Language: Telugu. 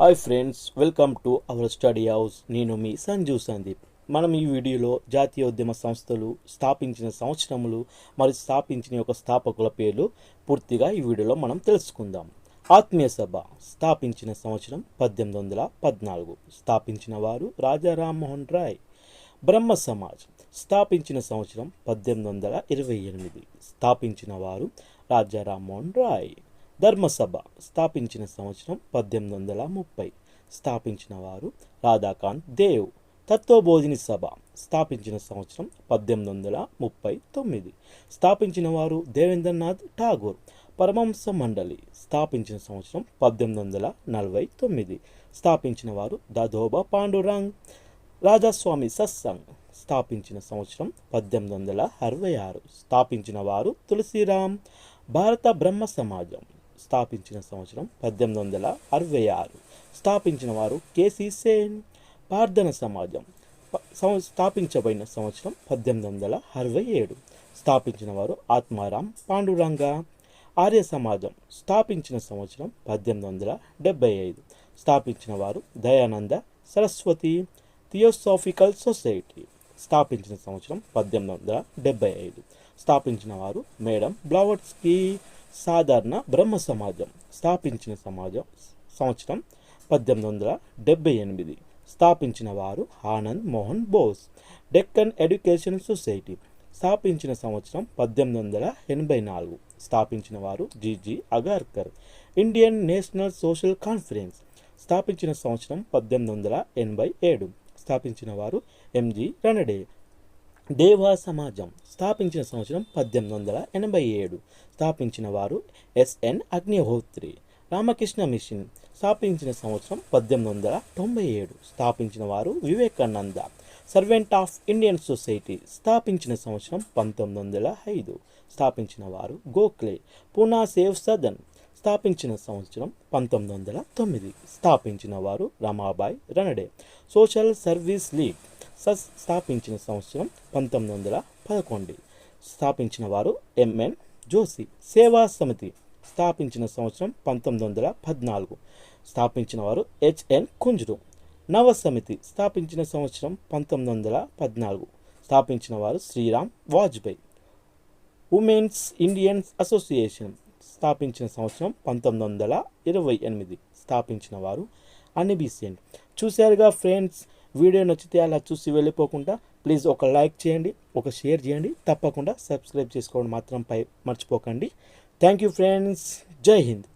Hi friends, welcome to our study house. నేను మీ సంజు సందీప్. మనం ఈ వీడియోలో జాతీయోద్యమ సంస్థలు స్థాపించిన సంవత్సరములు మరియు స్థాపించిన యొక్క స్థాపకుల పేర్లు పూర్తిగా ఈ వీడియోలో మనం తెలుసుకుందాం. ఆత్మీయ సభ స్థాపించిన సంవత్సరం 1814. స్థాపించిన వారు రాజా రామ్మోహన్ రాయ్. బ్రహ్మ సమాజ్ స్థాపించిన సంవత్సరం 1828. స్థాపించిన వారు రాజా రామ్మోహన్ రాయ్. ధర్మసభ స్థాపించిన సంవత్సరం 1830. స్థాపించిన వారు రాధాకాంత్ దేవ్. తత్వబోధిని సభ స్థాపించిన సంవత్సరం 1839. స్థాపించిన వారు దేవేంద్రనాథ్ ఠాగూర్. పరమహంస మండలి స్థాపించిన సంవత్సరం 1849. స్థాపించిన వారు దాదోబా పాండురంగ్. రాజాస్వామి సత్సంగ్ స్థాపించిన సంవత్సరం 1866. స్థాపించిన వారు తులసిరామ్. భారత బ్రహ్మ సమాజం స్థాపించిన సంవత్సరం 1866. స్థాపించిన వారు కేసీ సేన్. ప్రార్థన సమాజం స్థాపించబడిన సంవత్సరం 1867. స్థాపించిన వారు ఆత్మారాం పాండురంగ. ఆర్య సమాజం స్థాపించిన సంవత్సరం 1875. స్థాపించిన వారు దయానంద సరస్వతి. థియోసాఫికల్ సొసైటీ స్థాపించిన సంవత్సరం 1875. స్థాపించిన వారు మేడం బ్లావట్స్కీ. సాధారణ బ్రహ్మ సమాజం స్థాపించిన సంవత్సరం 1878. స్థాపించిన వారు ఆనంద్ మోహన్ బోస్. డెక్కన్ ఎడ్యుకేషన్ సొసైటీ స్థాపించిన సంవత్సరం 1884. స్థాపించిన వారు GG Agarkar. Indian national social conference స్థాపించిన సంవత్సరం 1887. స్థాపించిన వారు ఎంజి రణడే. దేవా సమాజం స్థాపించిన సంవత్సరం 1887. స్థాపించిన వారు ఎస్ఎన్ అగ్నిహోత్రి. రామకృష్ణ మిషన్ స్థాపించిన సంవత్సరం 1897. స్థాపించిన వారు Vivekananda. Servant of Indian society స్థాపించిన సంవత్సరం 1905. స్థాపించిన వారు గోఖలే. పూనా సేవ్ సదన్ స్థాపించిన సంవత్సరం 1909. స్థాపించిన వారు రమాబాయ్ రణడే. సోషల్ సర్వీస్ లీగ్ స్థాపించిన సంవత్సరం 1911. స్థాపించిన వారు ఎంఎన్ జోషి. సేవా సమితి స్థాపించిన సంవత్సరం 1914. స్థాపించిన వారు హెచ్ఎన్ కుంజ్రు. నవ సమితి స్థాపించిన సంవత్సరం 1914. స్థాపించిన వారు Shriram Vajpayee. Women's Indian association స్థాపించిన సంవత్సరం 1928. స్థాపించిన వారు అనిబిసెంట్. చూశారుగా ఫ్రెండ్స్, వీడియో నచ్చితే అలా చూసి వెళ్ళిపోకుండా ప్లీజ్ ఒక లైక్ చేయండి, ఒక షేర్ చేయండి. తప్పకుండా సబ్స్క్రైబ్ చేసుకోవడం మాత్రం మర్చిపోకండి. Thank you friends. జై హింద్.